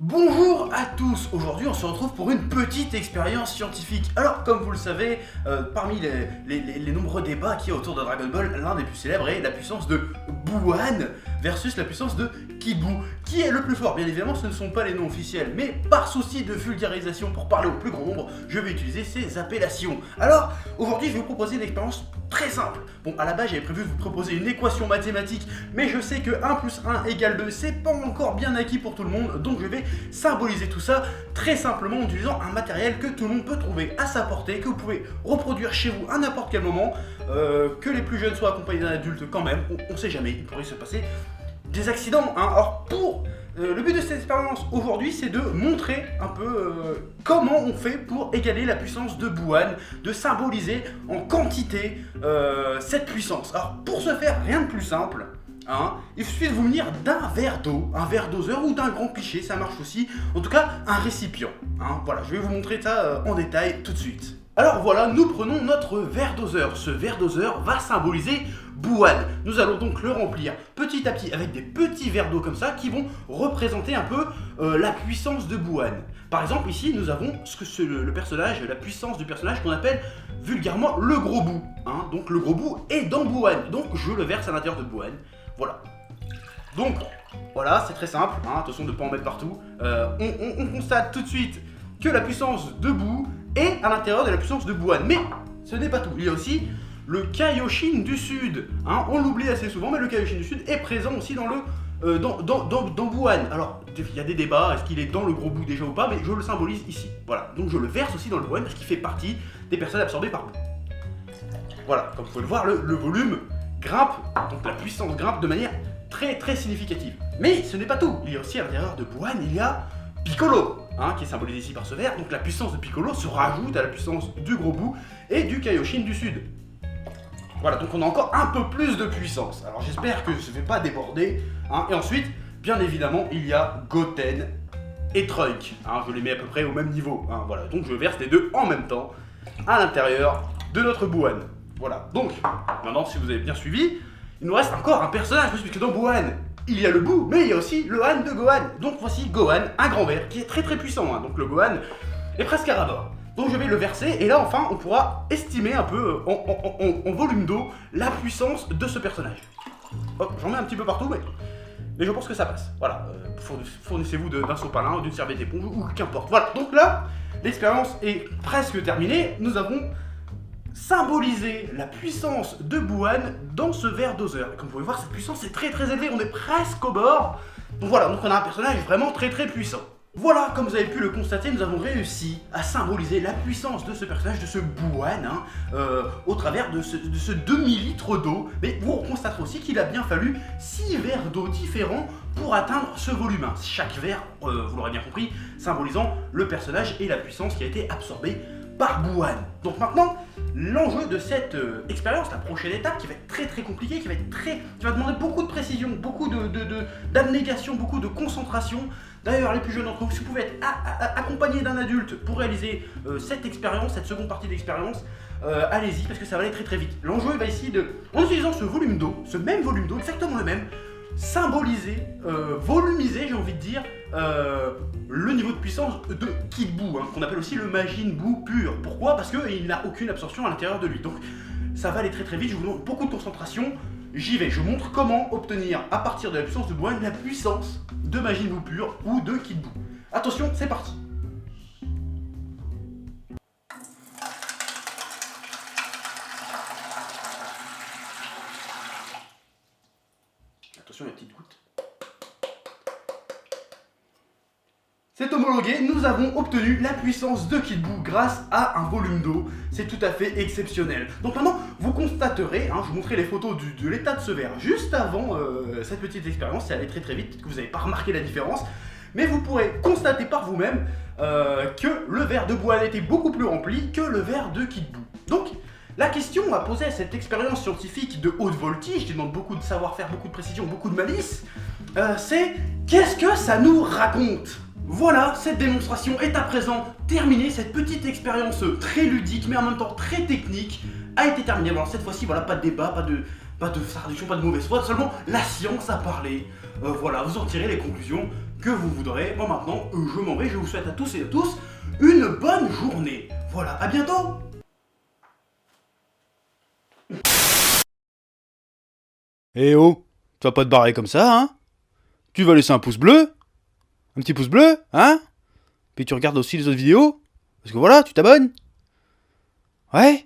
Bonjour à tous, aujourd'hui on se retrouve pour une petite expérience scientifique. Alors comme vous le savez, parmi les nombreux débats qu'il y a autour de Dragon Ball, l'un des plus célèbres est la puissance de Buuan versus la puissance de Kid Buu. Qui est le plus fort? Bien évidemment ce ne sont pas les noms officiels, mais par souci de vulgarisation pour parler au plus grand nombre, je vais utiliser ces appellations. Alors aujourd'hui je vais vous proposer une expérience très simple. Bon, à la base j'avais prévu de vous proposer une équation mathématique, mais je sais que 1 plus 1 égale 2, c'est pas encore bien acquis pour tout le monde, donc je vais symboliser tout ça très simplement en utilisant un matériel que tout le monde peut trouver à sa portée, que vous pouvez reproduire chez vous à n'importe quel moment, que les plus jeunes soient accompagnés d'un adulte quand même, on sait jamais, il pourrait se passer des accidents, hein. Alors le but de cette expérience aujourd'hui, c'est de montrer un peu comment on fait pour égaler la puissance de Buuan, de symboliser en quantité cette puissance. Alors pour ce faire, rien de plus simple. Il suffit de vous munir d'un verre d'eau, un verre doseur ou d'un grand pichet, ça marche aussi. En tout cas, un récipient. Voilà, je vais vous montrer ça en détail tout de suite. Alors voilà, nous prenons notre verre doseur. Ce verre doseur va symboliser Buuan. Nous allons donc le remplir petit à petit avec des petits verres d'eau comme ça qui vont représenter un peu la puissance de Buuan. Par exemple, ici, nous avons le personnage, la puissance du personnage qu'on appelle vulgairement le gros Buu. Donc le gros Buu est dans Buuan. Donc je le verse à l'intérieur de Buuan. Voilà. Donc, voilà, c'est très simple. Attention de ne pas en mettre partout. On constate tout de suite que la puissance de Buu est à l'intérieur de la puissance de Buuan. Mais ce n'est pas tout. Il y a aussi le Kaioshin du Sud. On l'oublie assez souvent, mais le Kaioshin du Sud est présent aussi dans Buuan. Alors, il y a des débats, est-ce qu'il est dans le gros Buu déjà ou pas, mais je le symbolise ici. Voilà. Donc je le verse aussi dans le Buuan parce qu'il fait partie des personnes absorbées par Buu. Voilà. Comme vous pouvez le voir, le volume grimpe, donc la puissance grimpe de manière très très significative. Mais ce n'est pas tout, il y a aussi à l'intérieur de Buuan, il y a Piccolo, qui est symbolisé ici par ce verre, donc la puissance de Piccolo se rajoute à la puissance du gros Buu et du Kaioshin du Sud. Voilà, donc on a encore un peu plus de puissance. Alors j'espère que je ne vais pas déborder. Et ensuite, bien évidemment, il y a Goten et Trunks. Je les mets à peu près au même niveau. Voilà, donc je verse les deux en même temps à l'intérieur de notre Buuan. Voilà, donc, maintenant si vous avez bien suivi, il nous reste encore un personnage, puisque dans Buuan, il y a le Buu, mais il y a aussi le Han de Gohan. Donc voici Gohan, un grand verre, qui est très très puissant, donc le Gohan est presque à ras-bord. Donc je vais le verser, et là enfin, on pourra estimer un peu, en volume d'eau, la puissance de ce personnage. Hop, j'en mets un petit peu partout, mais je pense que ça passe. Voilà, fournissez-vous d'un sopalin, d'une serviette éponge, ou qu'importe. Voilà, donc là, l'expérience est presque terminée, nous avons symboliser la puissance de Buuan dans ce verre doseur. Et comme vous pouvez voir, cette puissance est très très élevée, on est presque au bord. Donc voilà, donc on a un personnage vraiment très très puissant. Voilà, comme vous avez pu le constater, nous avons réussi à symboliser la puissance de ce personnage, de ce Buuan, au travers de ce demi-litre d'eau. Mais vous constaterez aussi qu'il a bien fallu 6 verres d'eau différents pour atteindre ce volume. Chaque verre, vous l'aurez bien compris, symbolisant le personnage et la puissance qui a été absorbée par Buuan. Donc maintenant, l'enjeu de cette expérience, la prochaine étape qui va être très très compliquée, qui va demander beaucoup de précision, beaucoup d'abnégation, beaucoup de concentration. D'ailleurs, les plus jeunes d'entre vous, si vous pouvez être accompagné d'un adulte pour réaliser cette expérience, cette seconde partie d'expérience, allez-y parce que ça va aller très très vite. L'enjeu va ici en utilisant ce volume d'eau, ce même volume d'eau, exactement le même, symboliser, volumiser, j'ai envie de dire, le niveau de puissance de Kid Buu, qu'on appelle aussi le Majin Buu pur. Pourquoi? Parce qu'il n'a aucune absorption à l'intérieur de lui. Donc ça va aller très très vite, je vous demande beaucoup de concentration. J'y vais, je vous montre comment obtenir à partir de la puissance de Buuan la puissance de Majin Buu pur ou de Kid Buu. Attention, c'est parti. Attention les petites gouttes. C'est homologué, nous avons obtenu la puissance de Kid Buu grâce à un volume d'eau. C'est tout à fait exceptionnel. Donc maintenant, vous constaterez, je vous montrerai les photos de l'état de ce verre juste avant cette petite expérience. C'est allé très très vite, peut-être que vous n'avez pas remarqué la différence. Mais vous pourrez constater par vous-même que le verre de Buuan était beaucoup plus rempli que le verre de Kid Buu. Donc, la question à poser à cette expérience scientifique de haute voltige, qui demande beaucoup de savoir-faire, beaucoup de précision, beaucoup de malice, c'est qu'est-ce que ça nous raconte? Voilà, cette démonstration est à présent terminée, cette petite expérience très ludique mais en même temps très technique a été terminée. Alors cette fois-ci, voilà, pas de débat, pas de traduction, pas de mauvaise foi, seulement la science a parlé. Voilà, vous en tirez les conclusions que vous voudrez. Bon maintenant, je m'en vais, je vous souhaite à tous et à tous une bonne journée. Voilà, à bientôt. Eh oh, tu vas pas te barrer comme ça, hein? Tu vas laisser un pouce bleu? Un petit pouce bleu, hein? Puis tu regardes aussi les autres vidéos? Parce que voilà, tu t'abonnes? Ouais?